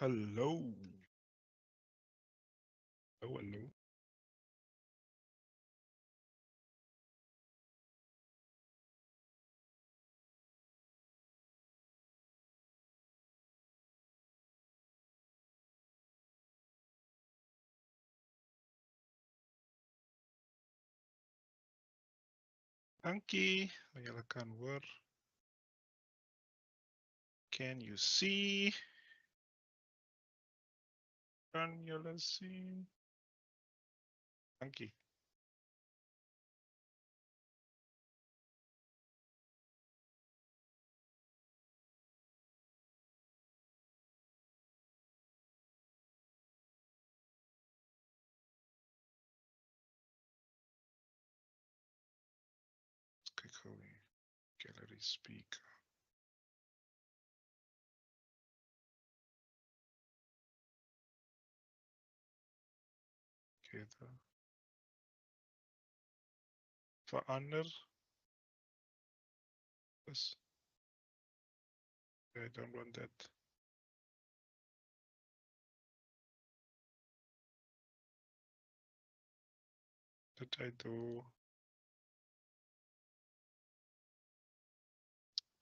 Hello. Hello, hello. Dankie. Julle kan hoor. Can you see? Kan julle sien? Dankie. Kyk gou hier. Gallery speaker. Together. Verander. This. I don't want that. Did I do?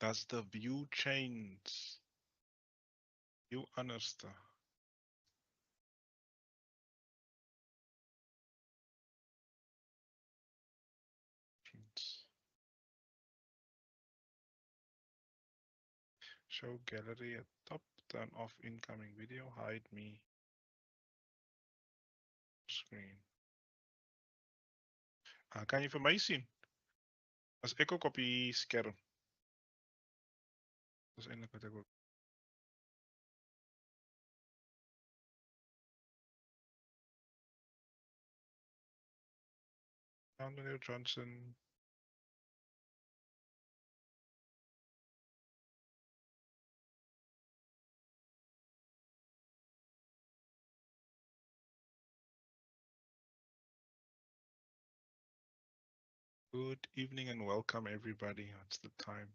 Does the view change? You understand? Show gallery at top. Turn off incoming video. Hide me. Screen. Kan jy vir my sien? As ek ook op die skerm. Dis eintlik wat ek wil. Meneer Johnson. Good evening and welcome everybody. It's the time.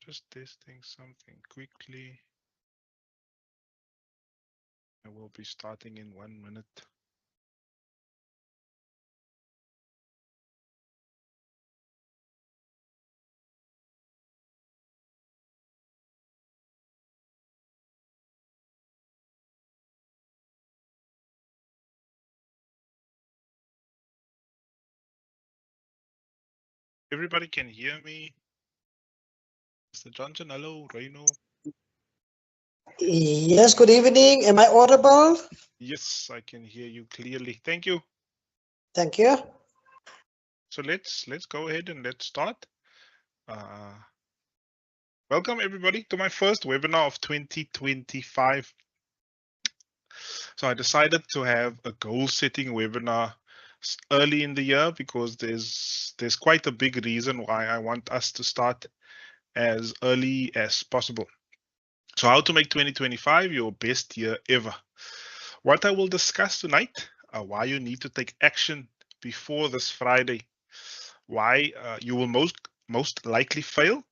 Just testing something quickly. I will be starting in 1 minute. Everybody can hear me. Mr. Johnson, hello, Reino. Yes, good evening. Am I audible? Yes, I can hear you clearly. Thank you. Thank you. So let's go ahead and let's start. Welcome everybody to my first webinar of 2025. So I decided to have a goal setting webinar early in the year because there's quite a big reason why I want us to start as early as possible. So how to make 2025 your best year ever. What I will discuss tonight, why you need to take action before this Friday, why you will most likely fail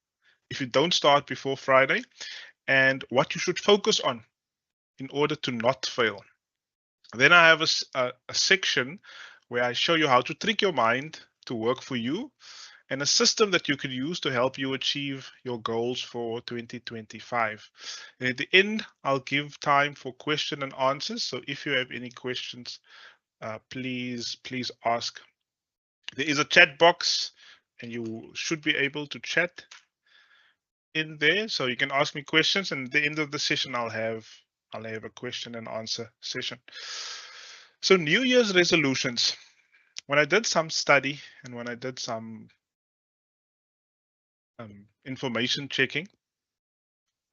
if you don't start before Friday, and what you should focus on in order to not fail. Then I have a section where I show you how to trick your mind to work for you and a system that you could use to help you achieve your goals for 2025. And at the end, I'll give time for question and answers. So if you have any questions, please ask. There is a chat box and you should be able to chat in there. So you can ask me questions, and at the end of the session, I'll have a question and answer session. So New Year's resolutions. When I did some study and when I did some information checking,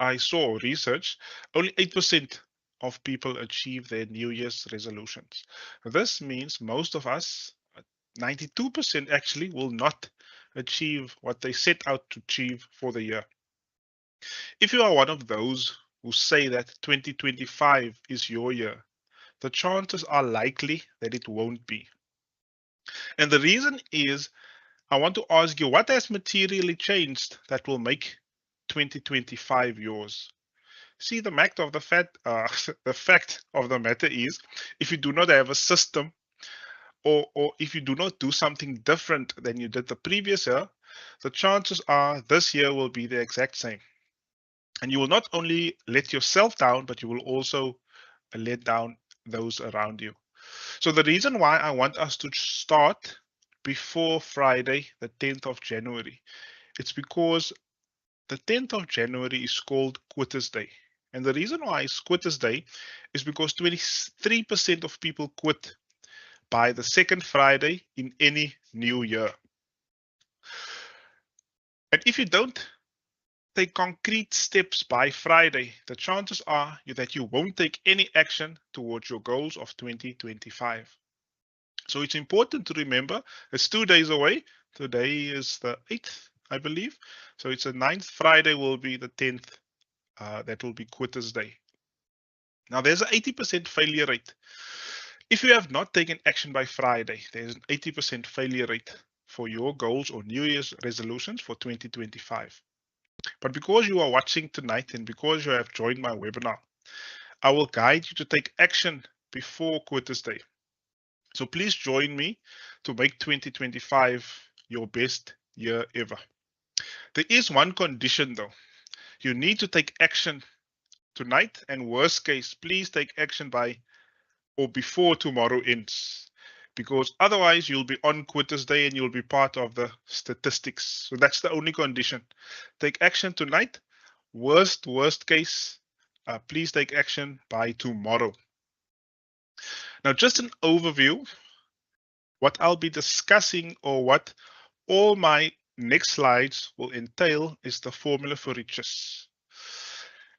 I saw research, only 8% of people achieve their New Year's resolutions. This means most of us, 92% actually, will not achieve what they set out to achieve for the year. If you are one of those who say that 2025 is your year, the chances are likely that it won't be. And the reason is I want to ask you, what has materially changed that will make 2025 yours? See, the fact of the fact of the matter is, if you do not have a system, or if you do not do something different than you did the previous year, the chances are this year will be the exact same. And you will not only let yourself down, but you will also let down those around you. So the reason why I want us to start before Friday, the 10th of January, it's because the 10th of January is called Quitters Day. And the reason why it's Quitters Day is because 23% of people quit by the second Friday in any new year. And if you don't take concrete steps by Friday, the chances are that you won't take any action towards your goals of 2025. So it's important to remember it's 2 days away. Today is the 8th, I believe. So it's the 9th. Friday will be the 10th. That will be Quitters Day. Now there's an 80% failure rate. If you have not taken action by Friday, there's an 80% failure rate for your goals or New Year's resolutions for 2025. But because you are watching tonight and because you have joined my webinar, I will guide you to take action before Quitters Day. So please join me to make 2025 your best year ever. There is one condition though. You need to take action tonight, and worst case, please take action by or before tomorrow ends. Because otherwise you'll be on Quitters Day and you'll be part of the statistics. So that's the only condition. Take action tonight. Worst case, please take action by tomorrow. Now, just an overview. What I'll be discussing, or what all my next slides will entail, is the formula for riches.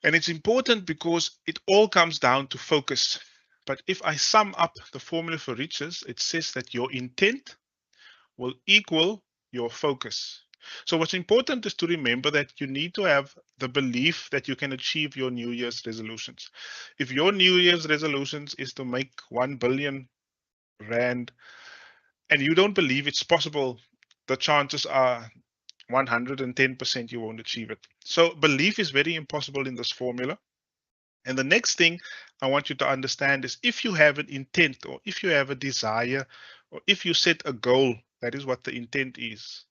And it's important because it all comes down to focus. But if I sum up the formula for riches, it says that your intent will equal your focus. So what's important is to remember that you need to have the belief that you can achieve your New Year's resolutions. If your New Year's resolutions is to make 1 billion rand and you don't believe it's possible, the chances are 110% you won't achieve it. So belief is very impossible in this formula. And the next thing I want you to understand is, if you have an intent, or if you have a desire, or if you set a goal, that is what the intent is.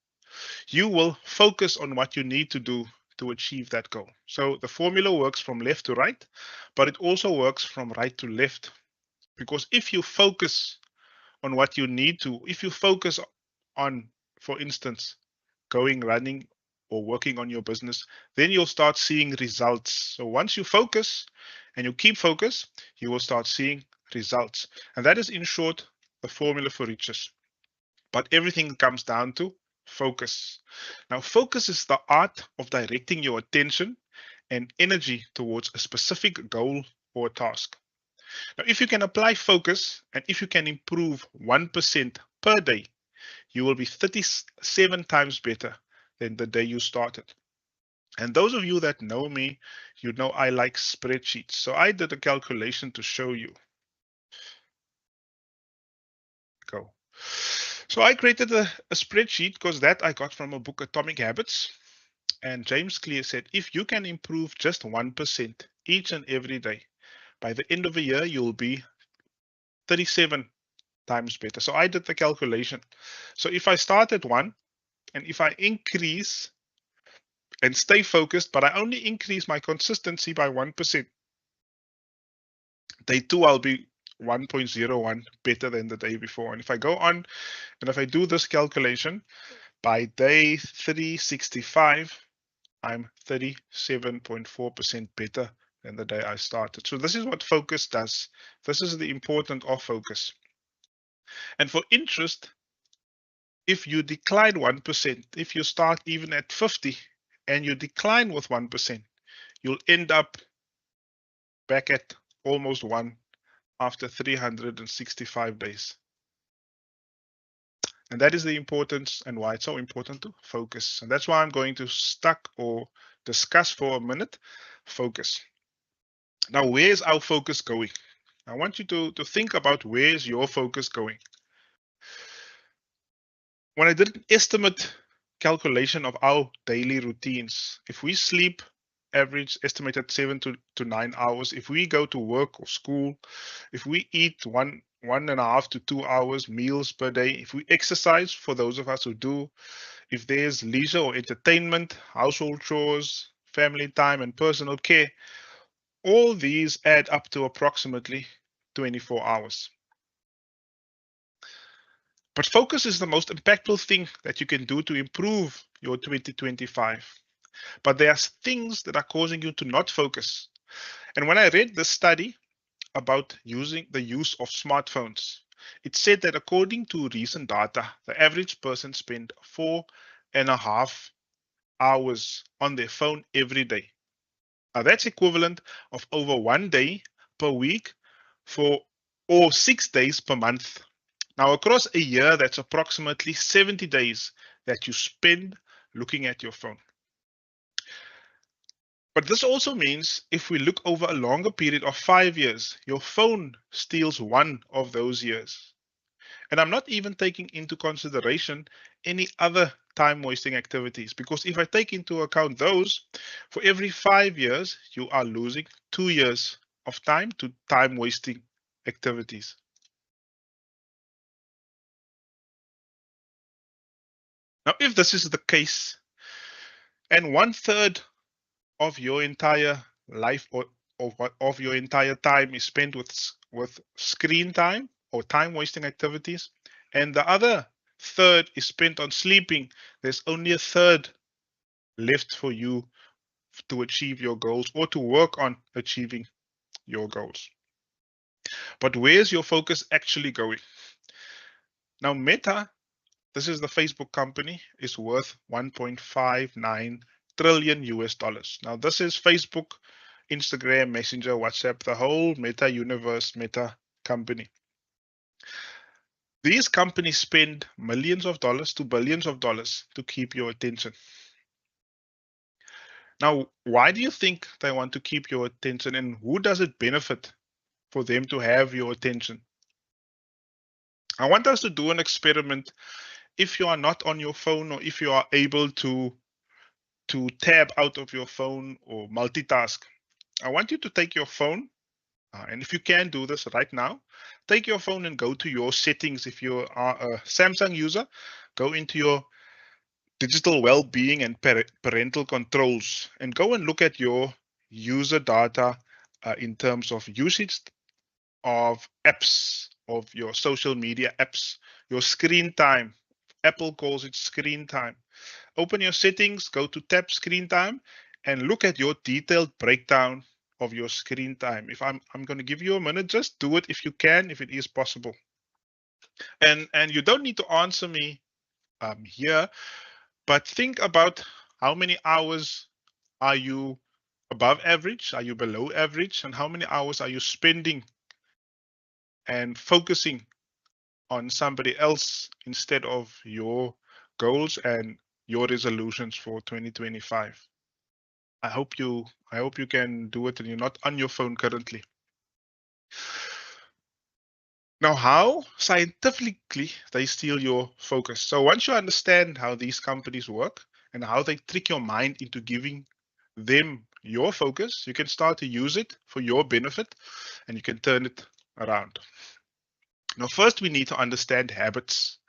You will focus on what you need to do to achieve that goal. So the formula works from left to right, but it also works from right to left. Because if you focus on what you need to, if you focus on, for instance, running, or working on your business, then you'll start seeing results. So once you focus and you keep focus, you will start seeing results. And that is, in short, the formula for riches. But everything comes down to focus. Now, focus is the art of directing your attention and energy towards a specific goal or task. Now, if you can apply focus and if you can improve 1% per day, you will be 37 times better than the day you started. And those of you that know me, you know I like spreadsheets. So I did a calculation to show you. Go. So I created a spreadsheet because that I got from a book, Atomic Habits. And James Clear said, if you can improve just 1% each and every day, by the end of the year, you'll be 37 times better. So I did the calculation. So if I start at 1, and if I increase and stay focused, but I only increase my consistency by 1%, day 2, I'll be 1.01 better than the day before. And if I go on and if I do this calculation, by day 365, I'm 37.4% better than the day I started. So this is what focus does. This is the importance of focus. And for interest, if you decline 1%, if you start even at 50 and you decline with 1%, you'll end up back at almost 1 after 365 days. And that is the importance and why it's so important to focus. And that's why I'm going to discuss for a minute focus. Now, where's our focus going? I want you to think about, where's your focus going? When I did an estimate calculation of our daily routines, if we sleep average estimated 7 to 9 hours, if we go to work or school, if we eat 1.5 to 2 hours meals per day, if we exercise for those of us who do, if there's leisure or entertainment, household chores, family time, and personal care, all these add up to approximately 24 hours. But focus is the most impactful thing that you can do to improve your 2025. But there are things that are causing you to not focus. And when I read this study about using the use of smartphones, it said that according to recent data, the average person spent 4.5 hours on their phone every day. Now that's equivalent of over 1 day per week for or 6 days per month. Now, across a year, that's approximately 70 days that you spend looking at your phone. But this also means if we look over a longer period of 5 years, your phone steals one of those years. And I'm not even taking into consideration any other time wasting activities, because if I take into account those, for every 5 years, you are losing 2 years of time to time wasting activities. Now, if this is the case, and 1/3 of your entire life or of your entire time is spent with screen time or time wasting activities, and the other third is spent on sleeping, there's only a third left for you to achieve your goals or to work on achieving your goals. But where's your focus actually going? Now, Meta, this is the Facebook company, is worth 1.59 trillion US dollars. Now, this is Facebook, Instagram, Messenger, WhatsApp, the whole Meta universe, Meta company. These companies spend millions of dollars to billions of dollars to keep your attention. Now, why do you think they want to keep your attention, and who does it benefit for them to have your attention? I want us to do an experiment. If you are not on your phone, or if you are able to tab out of your phone or multitask, I want you to take your phone, and if you can do this right now, take your phone and go to your settings. If you are a Samsung user, go into your digital well-being and parental controls and go and look at your user data in terms of usage of apps, of your social media apps, your screen time. Apple calls it screen time. Open your settings, go to tab screen time, and look at your detailed breakdown of your screen time. If I'm going to give you a minute, just do it if you can, if it is possible. And you don't need to answer me here, but think about how many hours are you above average, are you below average, and how many hours are you spending and focusing on somebody else instead of your goals and your resolutions for 2025. I hope you can do it and you're not on your phone currently. Now, how scientifically they steal your focus. So once you understand how these companies work and how they trick your mind into giving them your focus, you can start to use it for your benefit and you can turn it around. Now, first we need to understand habits.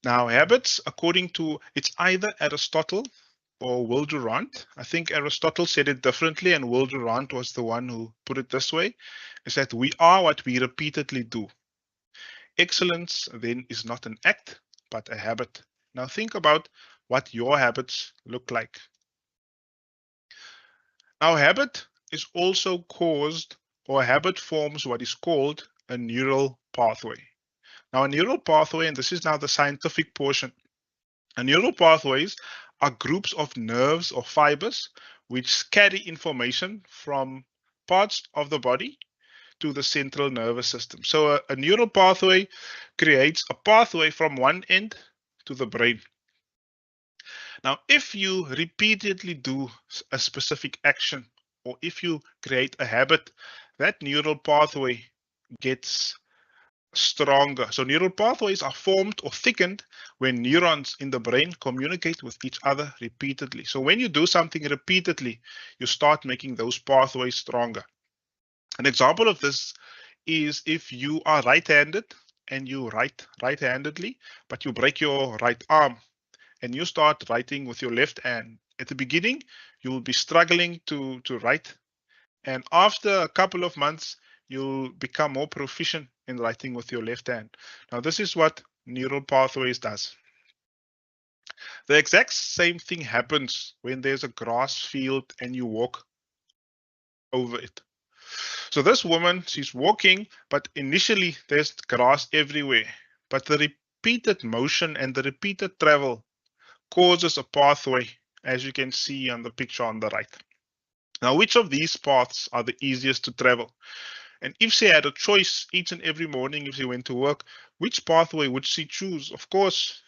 Now, habits, according to, it's either Aristotle or Will Durant. I think Aristotle said it differently and Will Durant was the one who put it this way, is that we are what we repeatedly do. Excellence then is not an act, but a habit. Now think about what your habits look like. Now, habit is also caused, or a habit forms what is called a neural pathway. Now, a neural pathway, and this is now the scientific portion, neural pathways are groups of nerves or fibers which carry information from parts of the body to the central nervous system. So a neural pathway creates a pathway from one end to the brain. Now, if you repeatedly do a specific action, or if you create a habit, that neural pathway gets stronger. So neural pathways are formed or thickened when neurons in the brain communicate with each other repeatedly. So when you do something repeatedly, you start making those pathways stronger. An example of this is if you are right-handed and you write right-handedly, but you break your right arm and you start writing with your left hand. At the beginning, you will be struggling to write, and after a couple of months, you'll become more proficient in writing with your left hand. Now, this is what neural pathways does. The exact same thing happens when there's a grass field and you walk over it. So this woman, she's walking, but initially there's grass everywhere. But the repeated motion and the repeated travel causes a pathway, as you can see on the picture on the right. Now, which of these paths are the easiest to travel? And if she had a choice each and every morning if she went to work, which pathway would she choose? Of course,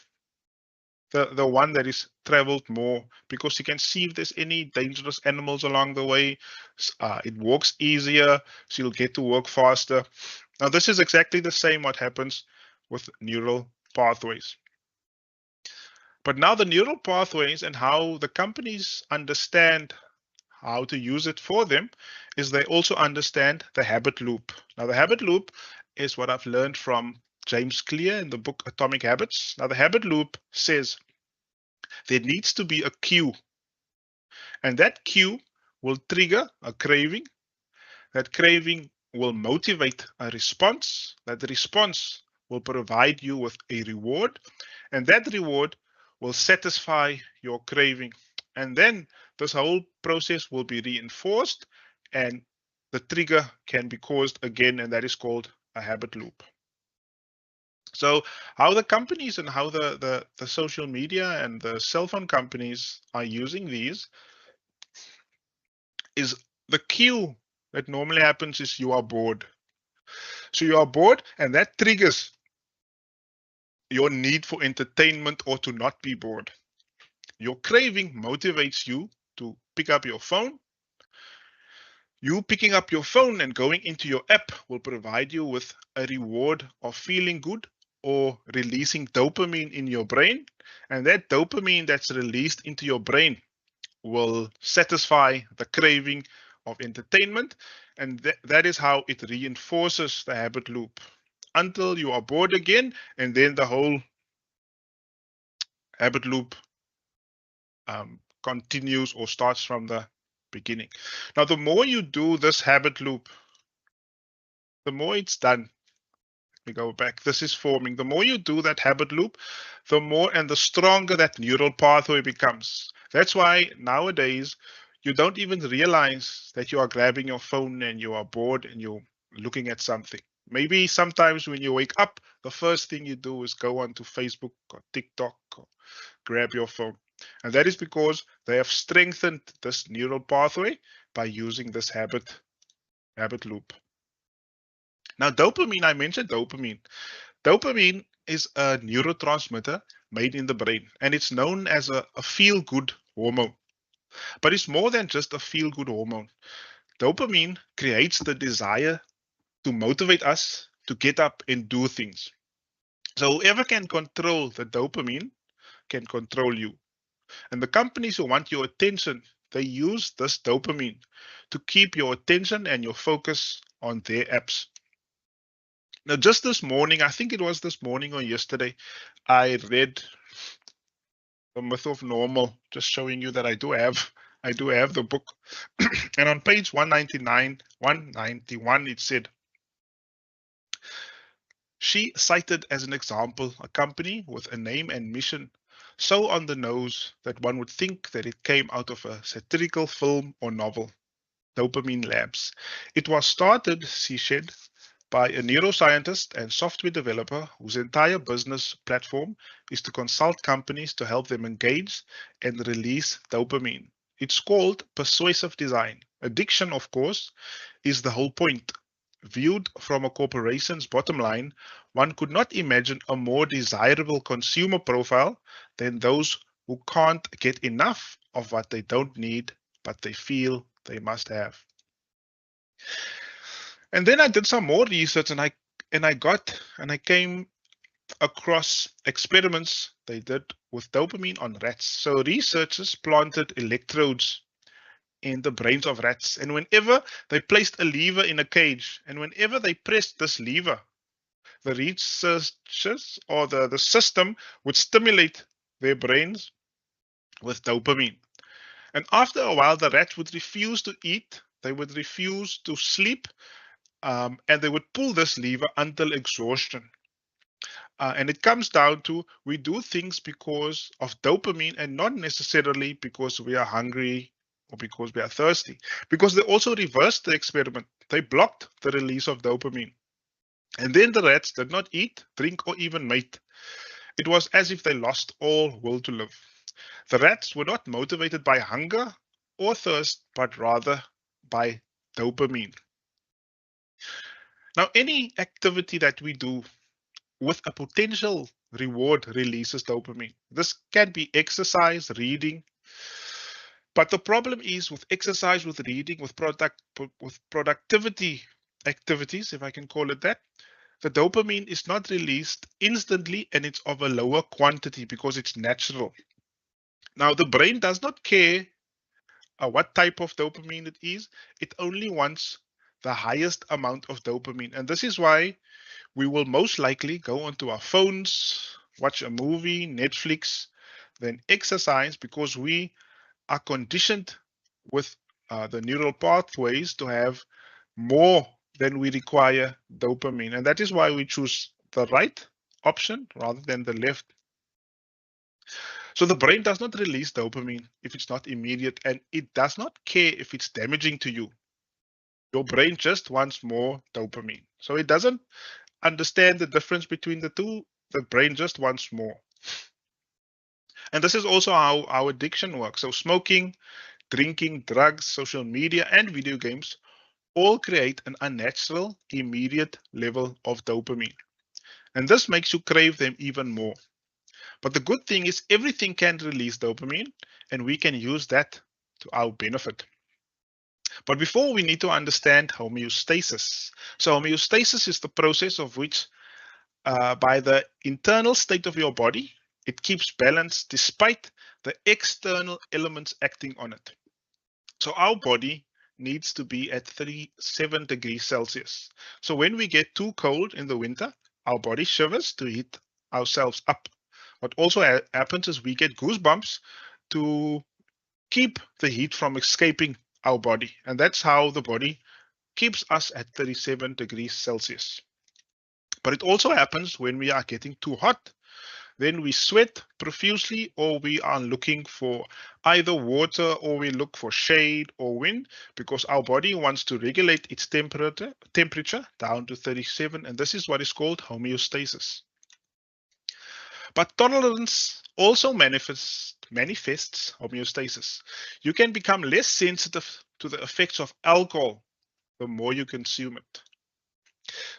the one that is traveled more, because you can see if there's any dangerous animals along the way. It walks easier, so you'll get to work faster. Now, this is exactly the same what happens with neural pathways. But now the neural pathways and how the companies understand how to use it for them is they also understand the habit loop. Now, the habit loop is what I've learned from James Clear in the book Atomic Habits. Now, the habit loop says there needs to be a cue, and that cue will trigger a craving. That craving will motivate a response. That response will provide you with a reward, and that reward will satisfy your craving. And then this whole process will be reinforced, and the trigger can be caused again, and that is called a habit loop. So how the companies and how the social media and the cell phone companies are using these is the cue that normally happens is you are bored. So you are bored, and that triggers your need for entertainment or to not be bored. Your craving motivates you to pick up your phone. You picking up your phone and going into your app will provide you with a reward of feeling good or releasing dopamine in your brain. And that dopamine that's released into your brain will satisfy the craving of entertainment. And that is how it reinforces the habit loop until you are bored again. And then the whole habit loop continues or starts from the beginning. Now, the more you do this habit loop, the more it's done. We go back. This is forming. The more you do that habit loop, the more and the stronger that neural pathway becomes. That's why nowadays you don't even realize that you are grabbing your phone and you are bored and you're looking at something. Maybe sometimes when you wake up, the first thing you do is go onto Facebook or TikTok or grab your phone. And that is because they have strengthened this neural pathway by using this habit loop. Now, dopamine, I mentioned dopamine. Dopamine is a neurotransmitter made in the brain, and it's known as a feel-good hormone. But it's more than just a feel-good hormone. Dopamine creates the desire to motivate us to get up and do things. So whoever can control the dopamine can control you. And the companies who want your attention, they use this dopamine to keep your attention and your focus on their apps. Now, just this morning, I think it was this morning or yesterday, I read The Myth of Normal, just showing you that I do have the book. And on page 199, 191, it said, she cited as an example a company with a name and mission so on the nose that one would think that it came out of a satirical film or novel, Dopamine Labs. It was started, she said, by a neuroscientist and software developer whose entire business platform is to consult companies to help them engage and release dopamine. It's called persuasive design. Addiction, of course, is the whole point. Viewed from a corporation's bottom line, one could not imagine a more desirable consumer profile than those who can't get enough of what they don't need, but they feel they must have. And then I did some more research and I I came across experiments they did with dopamine on rats. So researchers planted electrodes in the brains of rats, and whenever they placed a lever in a cage, and whenever they pressed this lever, the researchers or the system would stimulate their brains with dopamine. And after a while, the rats would refuse to eat, they would refuse to sleep, and they would pull this lever until exhaustion. And it comes down to we do things because of dopamine and not necessarily because we are hungry or because we are thirsty. Because they also reversed the experiment, they blocked the release of dopamine. And then the rats did not eat, drink, or even mate. It was as if they lost all will to live. The rats were not motivated by hunger or thirst, but rather by dopamine. Now, any activity that we do with a potential reward releases dopamine. This can be exercise, reading. But the problem is with exercise, with reading, with productivity activities, if I can call it that, the dopamine is not released instantly and it's of a lower quantity because it's natural. Now, the brain does not care what type of dopamine it is, it only wants the highest amount of dopamine. And this is why we will most likely go onto our phones, watch a movie, Netflix, then exercise because we are conditioned with the neural pathways to have more than we require dopamine. And that is why we choose the right option rather than the left. So the brain does not release dopamine if it's not immediate, and it does not care if it's damaging to you. Your brain just wants more dopamine. So it doesn't understand the difference between the two. The brain just wants more. And this is also how our addiction works. So smoking, drinking, drugs, social media, and video games all create an unnatural, immediate level of dopamine. And this makes you crave them even more. But the good thing is everything can release dopamine and we can use that to our benefit. But before we need to understand homeostasis. So homeostasis is the process of which by the internal state of your body, it keeps balance despite the external elements acting on it. So our body needs to be at 37 degrees Celsius. So when we get too cold in the winter, our body shivers to heat ourselves up. What also happens is we get goosebumps to keep the heat from escaping our body. And that's how the body keeps us at 37 degrees Celsius. But it also happens when we are getting too hot. Then we sweat profusely, or we are looking for either water, or we look for shade or wind, because our body wants to regulate its temperature down to 37, and this is what is called homeostasis. But tolerance also manifests homeostasis. You can become less sensitive to the effects of alcohol the more you consume it.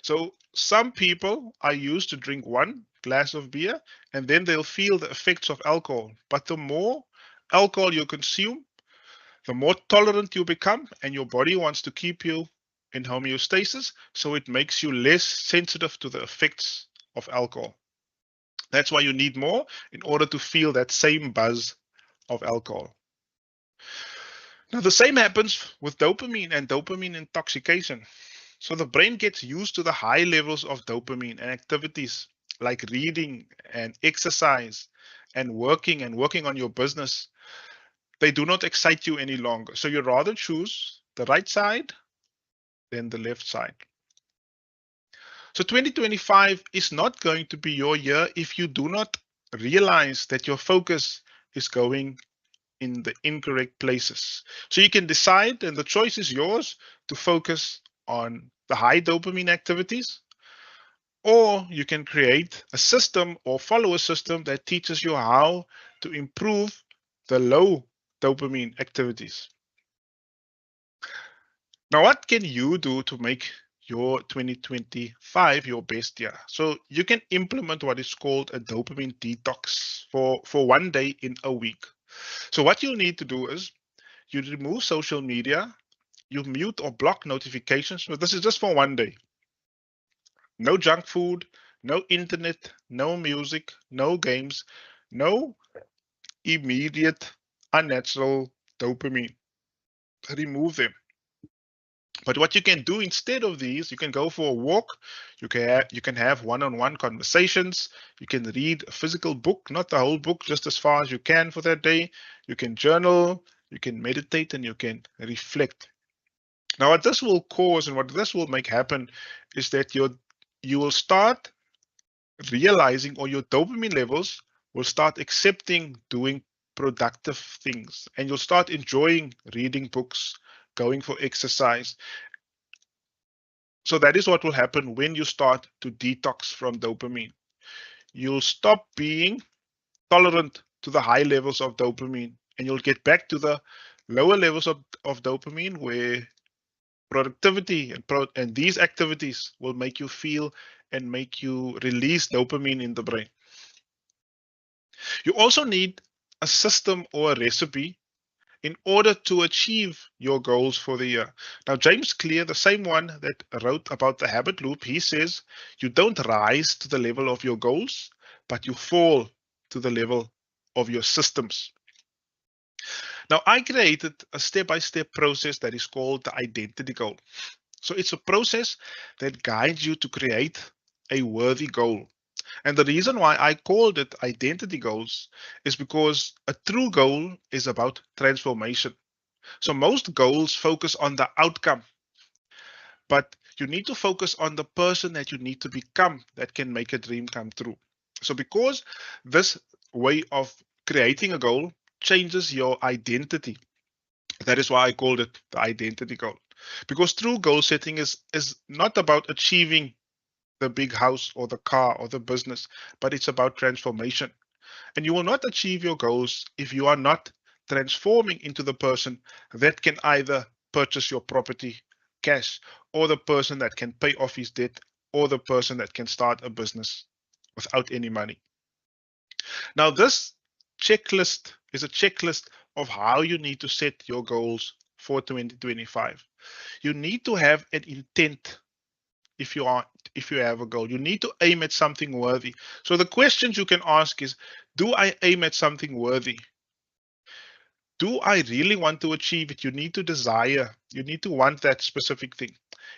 So some people are used to drink one glass of beer and then they'll feel the effects of alcohol. But the more alcohol you consume, the more tolerant you become, and your body wants to keep you in homeostasis, so it makes you less sensitive to the effects of alcohol. That's why you need more in order to feel that same buzz of alcohol. Now, the same happens with dopamine and dopamine intoxication. So the brain gets used to the high levels of dopamine, and activities like reading and exercise and working on your business, they do not excite you any longer. So you rather choose the right side than the left side. So 2025 is not going to be your year if you do not realize that your focus is going in the incorrect places. So you can decide, and the choice is yours, to focus on the high dopamine activities, or you can create a system or follow a system that teaches you how to improve the low dopamine activities. Now, what can you do to make your 2025 your best year? So you can implement what is called a dopamine detox for 1 day in a week. So what you'll need to do is you remove social media, you mute or block notifications. But this is just for 1 day. No junk food, no internet, no music, no games, no immediate unnatural dopamine. Remove them. But what you can do instead of these, you can go for a walk, you can have one-on-one conversations, you can read a physical book, not the whole book, just as far as you can for that day. You can journal, you can meditate, and you can reflect. Now, what this will cause and what this will make happen is that you will start realizing, or your dopamine levels will start accepting doing productive things, and you'll start enjoying reading books, going for exercise. So that is what will happen when you start to detox from dopamine. You'll stop being tolerant to the high levels of dopamine, and you'll get back to the lower levels of dopamine where productivity and these activities will make you feel and make you release dopamine in the brain. You also need a system or a recipe in order to achieve your goals for the year. Now, James Clear, the same one that wrote about the habit loop, he says you don't rise to the level of your goals, but you fall to the level of your systems. Now, I created a step-by-step process that is called the identity goal. So it's a process that guides you to create a worthy goal. And the reason why I called it identity goals is because a true goal is about transformation. So most goals focus on the outcome, but you need to focus on the person that you need to become that can make a dream come true. So because this way of creating a goal changes your identity, that is why I called it the identity goal. Because true goal setting is not about achieving the big house or the car or the business, but it's about transformation. And you will not achieve your goals if you are not transforming into the person that can either purchase your property cash, or the person that can pay off his debt, or the person that can start a business without any money. Now, this checklist is a checklist of how you need to set your goals for 2025. You need to have an intent. If you have a goal, you need to aim at something worthy. So the questions you can ask is, do I aim at something worthy? Do I really want to achieve it? You need to desire, you need to want that specific thing.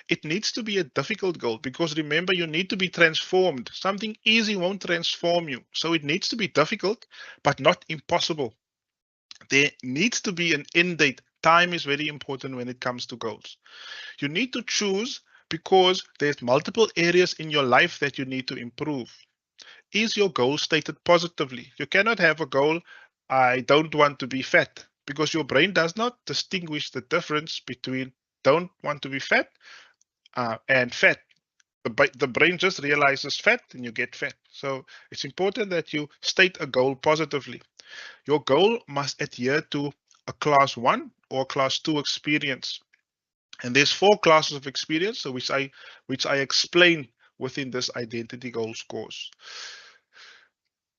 It needs to be a difficult goal, because remember, you need to be transformed. Something easy won't transform you. So it needs to be difficult, but not impossible. There needs to be an end date. Time is very important when it comes to goals. You need to choose, because there's multiple areas in your life that you need to improve. Is your goal stated positively? You cannot have a goal, I don't want to be fat, because your brain does not distinguish the difference between don't want to be fat and fat. The brain just realizes fat and you get fat. So it's important that you state a goal positively. Your goal must adhere to a class 1 or class 2 experience. And there's 4 classes of experience, so which I explain within this identity goals course.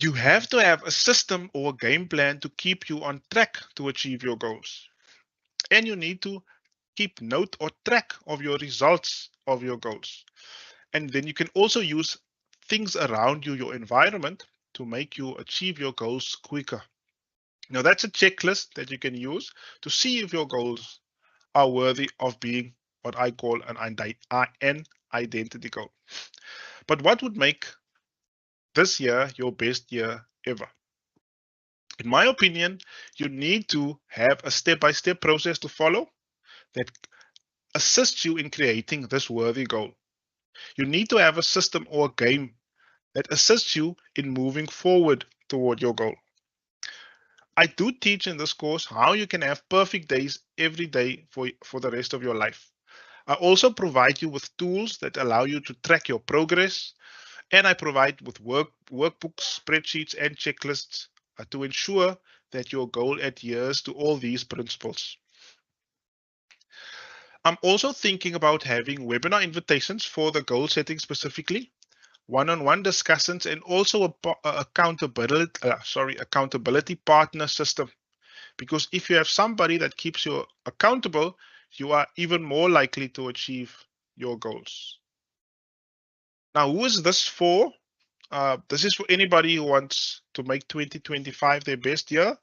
You have to have a system or a game plan to keep you on track to achieve your goals. And you need to keep note or track of your results of your goals. And then you can also use things around you, your environment, to make you achieve your goals quicker. Now, that's a checklist that you can use to see if your goals are worthy of being what I call an identity goal. But what would make this year your best year ever? In my opinion, you need to have a step-by-step process to follow that assists you in creating this worthy goal. You need to have a system or a game that assists you in moving forward toward your goal. I do teach in this course how you can have perfect days every day for the rest of your life. I also provide you with tools that allow you to track your progress, and I provide with workbooks, spreadsheets, and checklists to ensure that your goal adheres to all these principles. I'm also thinking about having webinar invitations for the goal setting specifically, one-on-one discussions, and also a accountability partner system. Because if you have somebody that keeps you accountable, you are even more likely to achieve your goals. Now, who is this for? This is for anybody who wants to make 2025 their best year.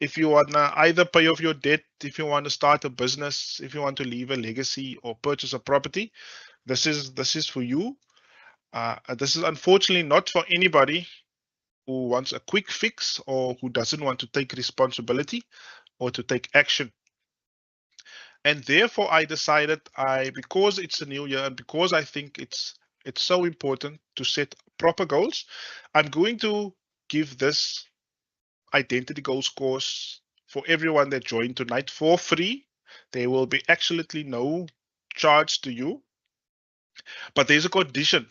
If you want to either pay off your debt, if you want to start a business, if you want to leave a legacy or purchase a property, this is for you. This is unfortunately not for anybody who wants a quick fix or who doesn't want to take responsibility or to take action. And therefore, I decided because it's a new year and because I think it's so important to set proper goals, I'm going to give this identity goals course for everyone that joined tonight for free. There will be absolutely no charge to you, but there's a condition.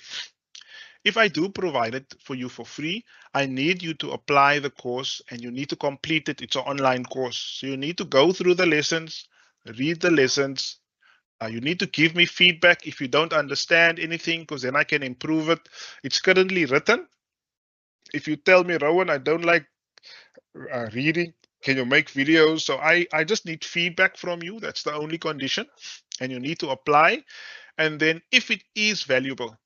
If I do provide it for you for free, I need you to apply the course and you need to complete it. It's an online course. So you need to go through the lessons, read the lessons. You need to give me feedback if you don't understand anything, because then I can improve it. It's currently written. If you tell me, Rowan, I don't like reading, can you make videos? So I just need feedback from you. That's the only condition. And you need to apply. And then if it is valuable,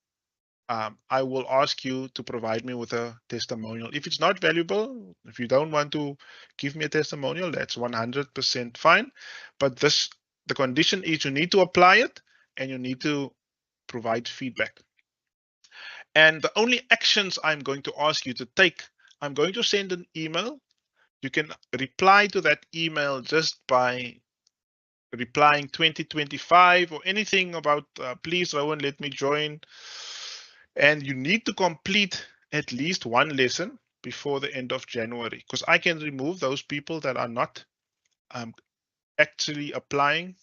I will ask you to provide me with a testimonial. If it's not valuable, if you don't want to give me a testimonial, that's 100% fine. But the condition is you need to apply it and you need to provide feedback. And the only actions I'm going to ask you to take, I'm going to send an email. You can reply to that email just by replying 2025 or anything about please, Rowan, let me join. And you need to complete at least one lesson before the end of January, because I can remove those people that are not actually applying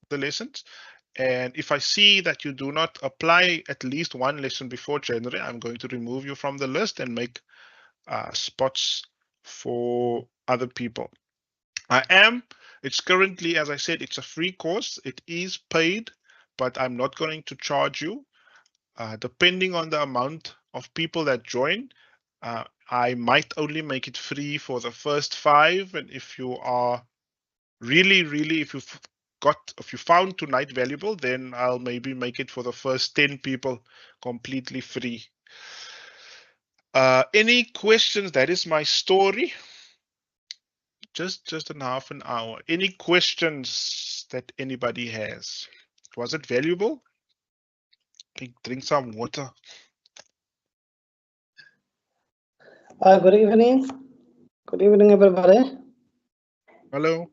the lessons. And if I see that you do not apply at least one lesson before January, I'm going to remove you from the list and make spots for other people. It's currently, as I said, it's a free course. It is paid, but I'm not going to charge you. Depending on the amount of people that join, I might only make it free for the first 5. And if you are really, if you found tonight valuable, then I'll maybe make it for the first 10 people completely free. Any questions? That is my story. Just in half an hour. Any questions that anybody has? Was it valuable? Drink some water. Good evening. Good evening, everybody. Hello.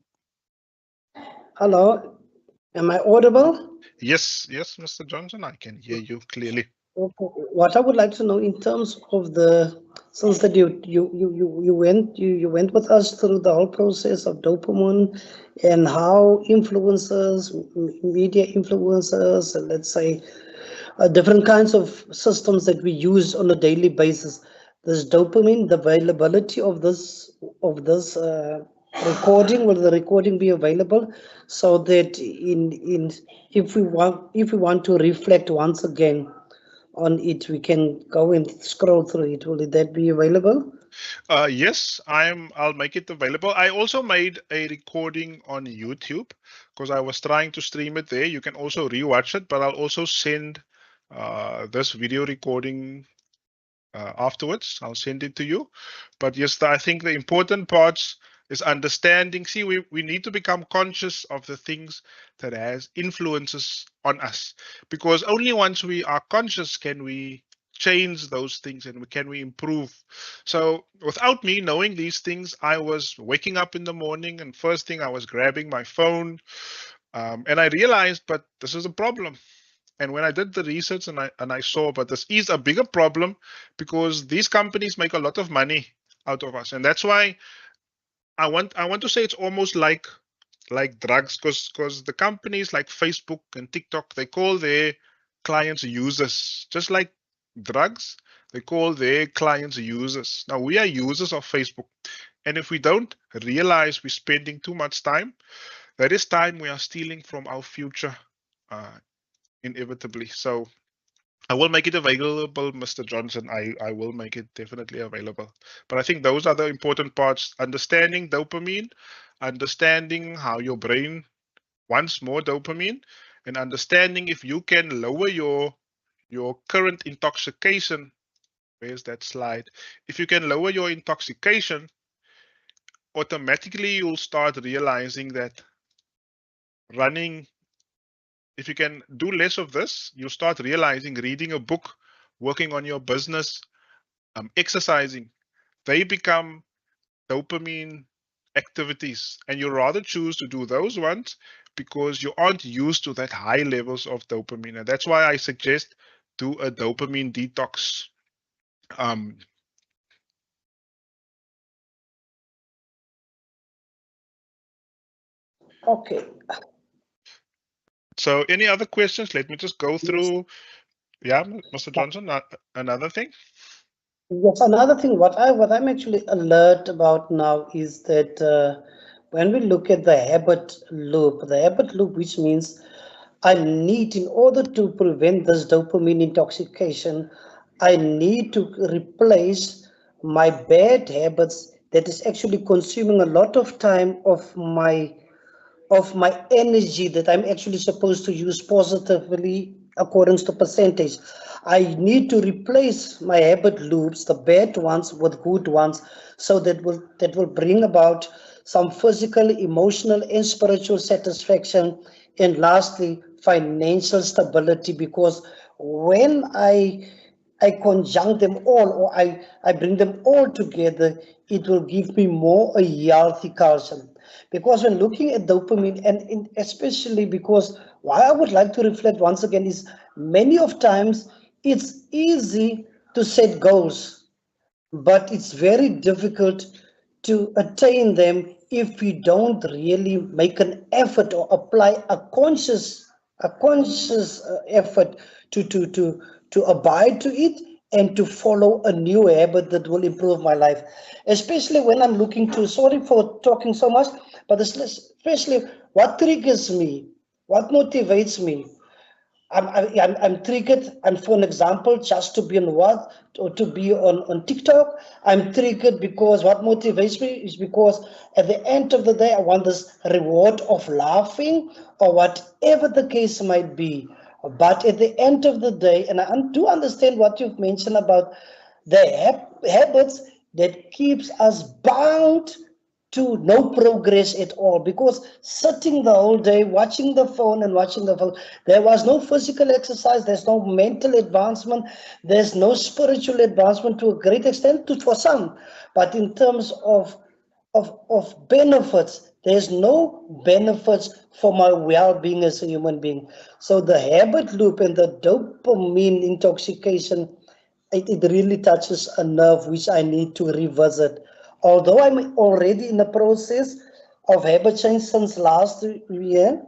Hello. Am I audible? Yes, Mr. Johnson, I can hear you clearly. What I would like to know in terms of since that you went with us through the whole process of dopamine and how influencers, media influencers, let's say, different kinds of systems that we use on a daily basis. This dopamine, the availability of this recording, will the recording be available so that if we want to reflect once again on it, we can go and scroll through it. Will that be available? Yes, I'll make it available. I also made a recording on YouTube because I was trying to stream it there. You can also rewatch it, but I'll also send this video recording afterwards. I'll send it to you. But yes, I think the important parts is understanding. See, we need to become conscious of the things that has influences on us, because only once we are conscious can we change those things and can we improve. So without me knowing these things, I was waking up in the morning and first thing I was grabbing my phone, and I realized, but this is a problem. And when I did the research and I saw, but this is a bigger problem because these companies make a lot of money out of us, and that's why I want to say it's almost like drugs, because the companies like Facebook and TikTok, they call their clients users, just like drugs. They call their clients users. Now we are users of Facebook, and if we don't realize we're spending too much time, that is time we are stealing from our future, inevitably. So I will make it available, Mr. Johnson. I will make it definitely available. But I think those are the important parts. Understanding dopamine, understanding how your brain wants more dopamine, and understanding if you can lower your your current intoxication, where's that slide? If you can lower your intoxication, automatically you'll start realizing that running, if you can do less of this, you'll start realizing reading a book, working on your business, exercising, they become dopamine activities, and you rather choose to do those ones because you aren't used to that high levels of dopamine. And that's why I suggest do a dopamine detox. Um, Okay. so any other questions? Let me just go through. Yeah, Mr. Johnson, another thing? Yes, another thing, what I'm actually alert about now is that when we look at the habit loop, which means I need, in order to prevent this dopamine intoxication, I need to replace my bad habits that is actually consuming a lot of time of my energy that I'm actually supposed to use positively according to percentage. I need to replace my habit loops, the bad ones, with good ones, so that will bring about some physical, emotional, and spiritual satisfaction, and lastly, financial stability. Because when I conjunct them all, or I bring them all together, it will give me more a healthy culture. Because when looking at dopamine, and especially because why I would like to reflect once again is many of times it's easy to set goals, but it's very difficult to attain them if we don't really make an effort or apply a conscious effort to abide to it and to follow a new habit that will improve my life, especially when I'm looking to, sorry for talking so much, but especially what triggers me, what motivates me. I'm triggered. And for an example, just to be on what, or to be on TikTok, I'm triggered because what motivates me is because at the end of the day, I want this reward of laughing or whatever the case might be. But at the end of the day, and I do understand what you've mentioned about the habits that keeps us bound to no progress at all, because sitting the whole day watching the phone and watching the phone, there was no physical exercise, there's no mental advancement, there's no spiritual advancement to a great extent for some, but in terms of benefits, there's no benefits for my well-being as a human being. So the habit loop and the dopamine intoxication, it really touches a nerve which I need to revisit. Although I'm already in the process of habit change since last year,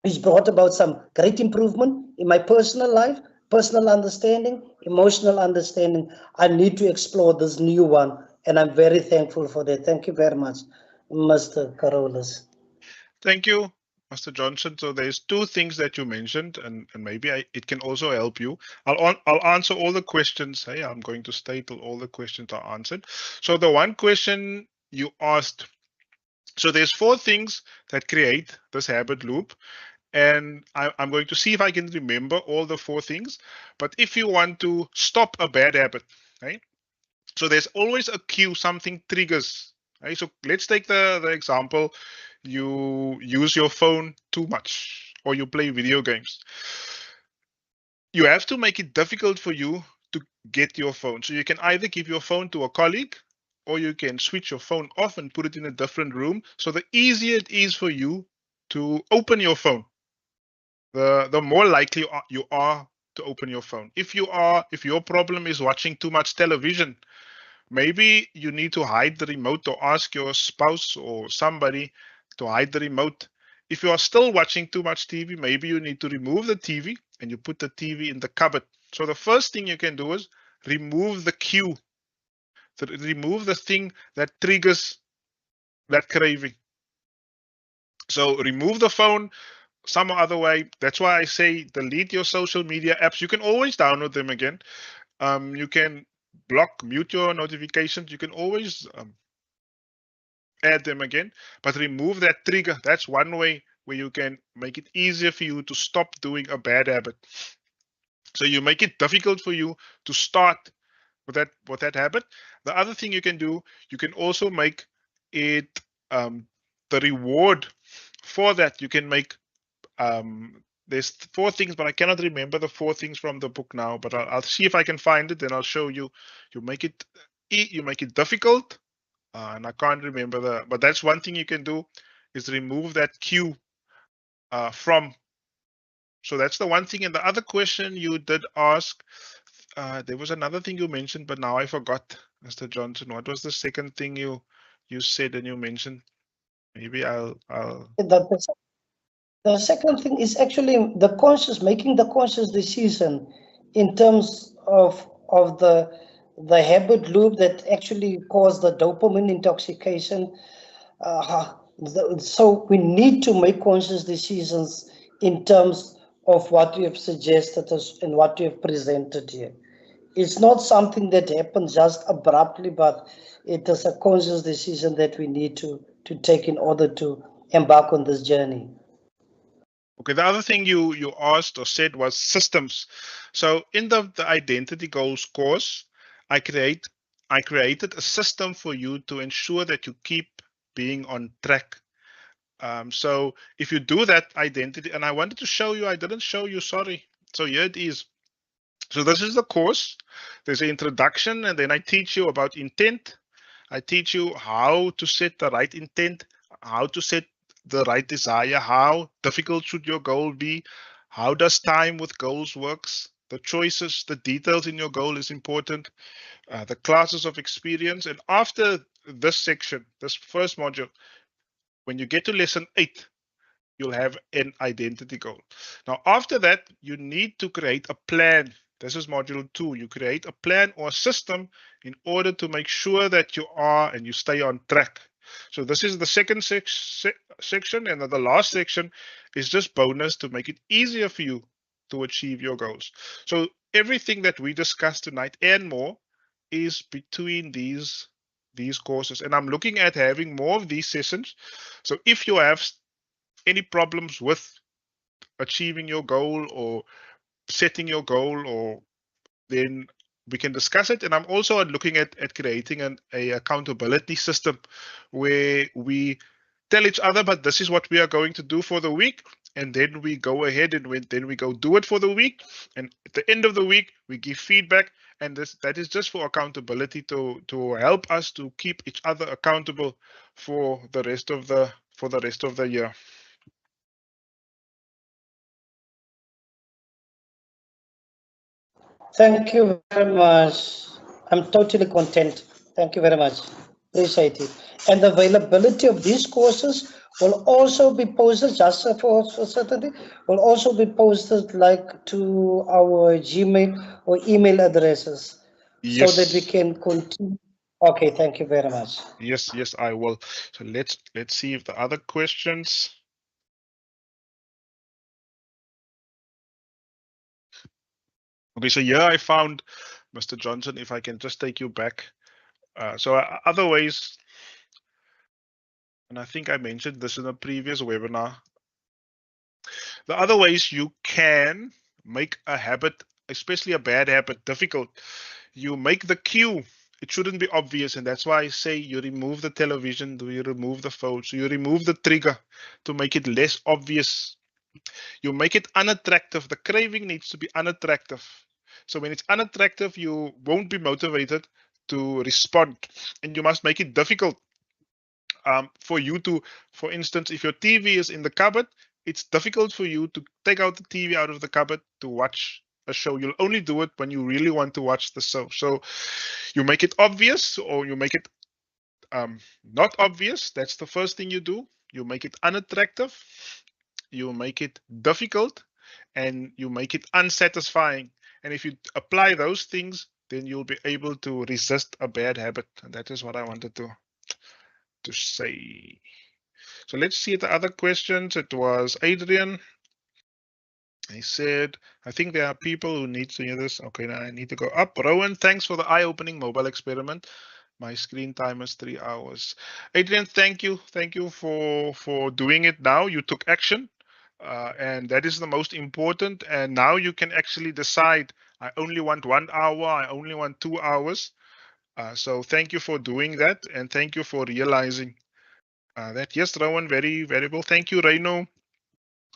which brought about some great improvement in my personal life, personal understanding, emotional understanding. I need to explore this new one, and I'm very thankful for that. Thank you very much, Mr. Carolus. Thank you, Mr. Johnson. So there's two things that you mentioned, and maybe it can also help you. I'll answer all the questions. Hey, I'm going to stay till all the questions are answered. So the one question you asked, so there's four things that create this habit loop, and I'm going to see if I can remember all the four things. But if you want to stop a bad habit, right? So there's always a cue, something triggers. Right? So let's take the example, you use your phone too much or you play video games. You have to make it difficult for you to get your phone. So you can either give your phone to a colleague or you can switch your phone off and put it in a different room. So the easier it is for you to open your phone, the more likely you are to open your phone. If your problem is watching too much television, maybe you need to hide the remote or ask your spouse or somebody to hide the remote. If you are still watching too much TV, maybe you need to remove the TV and you put the TV in the cupboard. So the first thing you can do is remove the cue, remove the thing that triggers that craving. So remove the phone some other way. That's why I say delete your social media apps. You can always download them again. You can block, mute your notifications. You can always add them again, but remove that trigger. That's one way where you can make it easier for you to stop doing a bad habit. So you make it difficult for you to start with that habit. The other thing you can do, you can also make it the reward for that. You can make there's 4 things, but I cannot remember the 4 things from the book now. But I'll see if I can find it, then I'll show you. You make it difficult, and I can't remember but that's one thing you can do, is remove that cue from. So that's the one thing. And the other question you did ask, there was another thing you mentioned, but now I forgot, Mr. Johnson. What was the second thing you said and you mentioned? Maybe I'll. The second thing is actually making the conscious decision in terms of the habit loop that actually caused the dopamine intoxication. So we need to make conscious decisions in terms of what you have suggested us and what you have presented here. It's not something that happens just abruptly, but it is a conscious decision that we need to take in order to embark on this journey. Okay, the other thing you asked or said was systems. So in the identity goals course, I created a system for you to ensure that you keep being on track. So if you do that identity, and I wanted to show you, I didn't show you, sorry. So here it is. So this is the course. There's an introduction, and then I teach you about intent. I teach you how to set the right intent, how to set the right desire, how difficult should your goal be, how does time with goals works, the choices, the details in your goal is important, the classes of experience. And after this section, this first module, when you get to lesson 8, you'll have an identity goal. Now, after that, you need to create a plan. This is module 2. You create a plan or a system in order to make sure that you are and you stay on track. So this is the second section, and then the last section is just bonus to make it easier for you to achieve your goals. So everything that we discussed tonight and more is between these courses, and I'm looking at having more of these sessions. So if you have any problems with achieving your goal or setting your goal, or then we can discuss it. And I'm also looking at creating a accountability system where we tell each other, but this is what we are going to do for the week, and then we go ahead and then we go do it for the week, and at the end of the week we give feedback. And that is just for accountability, to help us to keep each other accountable for the rest of the year. Thank you very much. I'm totally content. Thank you very much. Appreciate it. And the availability of these courses will also be posted, just for certainty, will also be posted like to our Gmail or email addresses, Yes. so that we can continue. Okay, thank you very much. Yes, I will. So let's see if the other questions. Okay, so here I found, Mr. Johnson, if I can just take you back. So other ways, and I think I mentioned this in a previous webinar, the other ways you can make a habit, especially a bad habit, difficult. You make the cue. It shouldn't be obvious, and that's why I say you remove the television, you remove the phone, so you remove the trigger to make it less obvious. You make it unattractive. The craving needs to be unattractive. So when it's unattractive, you won't be motivated to respond, and you must make it difficult for you to, for instance, if your TV is in the cupboard, it's difficult for you to take out the TV out of the cupboard to watch a show. You'll only do it when you really want to watch the show. So you make it obvious, or you make it not obvious. That's the first thing you do. You make it unattractive, you make it difficult, and you make it unsatisfying. And if you apply those things, then you'll be able to resist a bad habit. And that is what I wanted to say. So let's see the other questions. It was Adrian. He said, I think there are people who need to hear this. Okay, now I need to go up. Rowan, thanks for the eye-opening mobile experiment. My screen time is 3 hours. Adrian, thank you. Thank you for doing it now. You took action. and that is the most important. And now you can actually decide, I only want 1 hour, I only want 2 hours. So thank you for doing that, and thank you for realizing that. Yes, Rowan, very valuable. Thank you, Reino.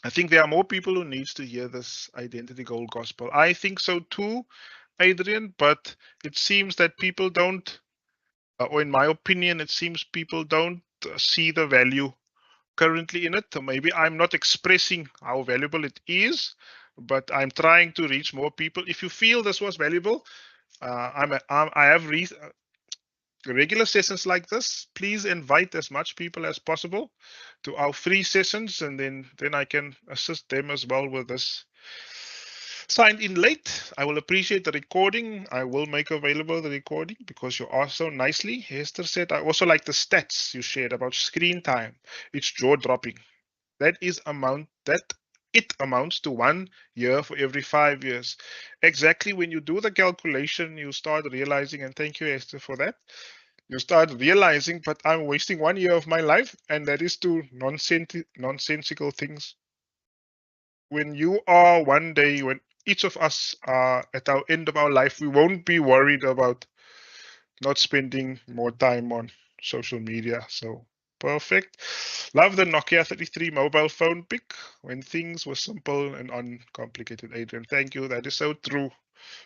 I think there are more people who needs to hear this identity gold gospel. I think so too, Adrian, but it seems that people don't, or in my opinion, it seems people don't see the value currently in it. Maybe I'm not expressing how valuable it is, but I'm trying to reach more people. If you feel this was valuable, I have regular sessions like this. Please invite as much people as possible to our free sessions, and then I can assist them as well with this. Signed in late, I will appreciate the recording. I will make available the recording because you asked so nicely. Hester said, I also like the stats you shared about screen time. It's jaw-dropping. That it amounts to 1 year for every 5 years. Exactly, when you do the calculation, you start realizing, and thank you, Esther, for that. You start realizing, but I'm wasting 1 year of my life, and that is to nonsensical things. When you are one day, when each of us are at our end of our life, we won't be worried about not spending more time on social media. So perfect. Love the Nokia 33 mobile phone pic when things were simple and uncomplicated, Adrian. Thank you. That is so true.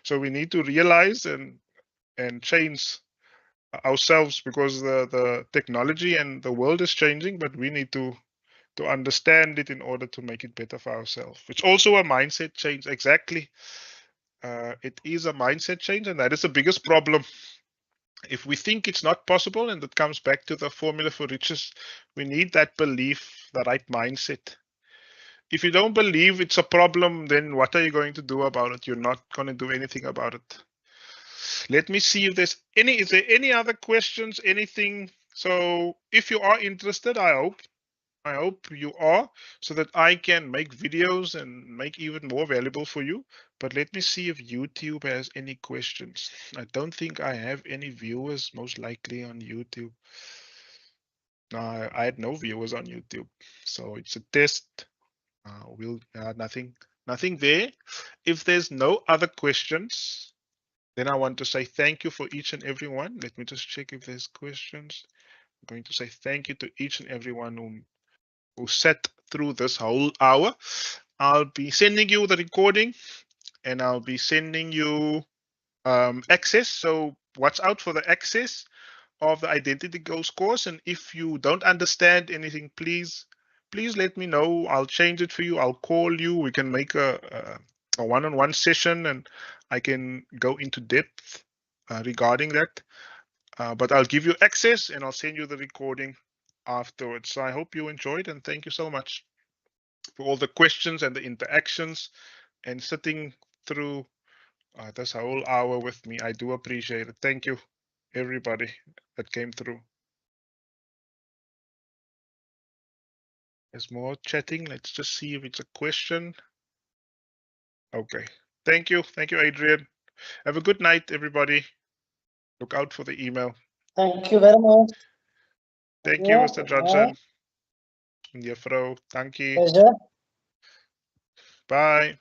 So we need to realize and change ourselves, because the technology and the world is changing, but we need to understand it in order to make it better for ourselves. It's also a mindset change. Exactly. It is a mindset change, and that is the biggest problem. If we think it's not possible, and it comes back to the formula for riches, we need that belief, the right mindset. If you don't believe it's a problem, then what are you going to do about it? You're not going to do anything about it. Let me see if is there any other questions, anything. So if you are interested, I hope you are, so that I can make videos and make even more valuable for you. But let me see if YouTube has any questions. I don't think I have any viewers, most likely, on YouTube. No, I had no viewers on YouTube, so it's a test. Nothing there. If there's no other questions, then I want to say thank you for each and every one. Let me just check if there's questions. I'm going to say thank you to each and everyone who sat through this whole hour. I'll be sending you the recording, and I'll be sending you access. So watch out for the access of the Identity Goals course. And if you don't understand anything, please let me know. I'll change it for you. I'll call you. We can make a one-on-one session, and I can go into depth regarding that. But I'll give you access, and I'll send you the recording afterwards. So I hope you enjoyed, and thank you so much for all the questions and the interactions and sitting through this whole hour with me. I do appreciate it. Thank you, everybody that came through. There's more chatting. Let's just see if it's a question. Okay. Thank you. Thank you, Adrian. Have a good night, everybody. Look out for the email. Thank you very much. Thank you, Mr. Johnson. Juffrouw, thank you. Pleasure. Bye.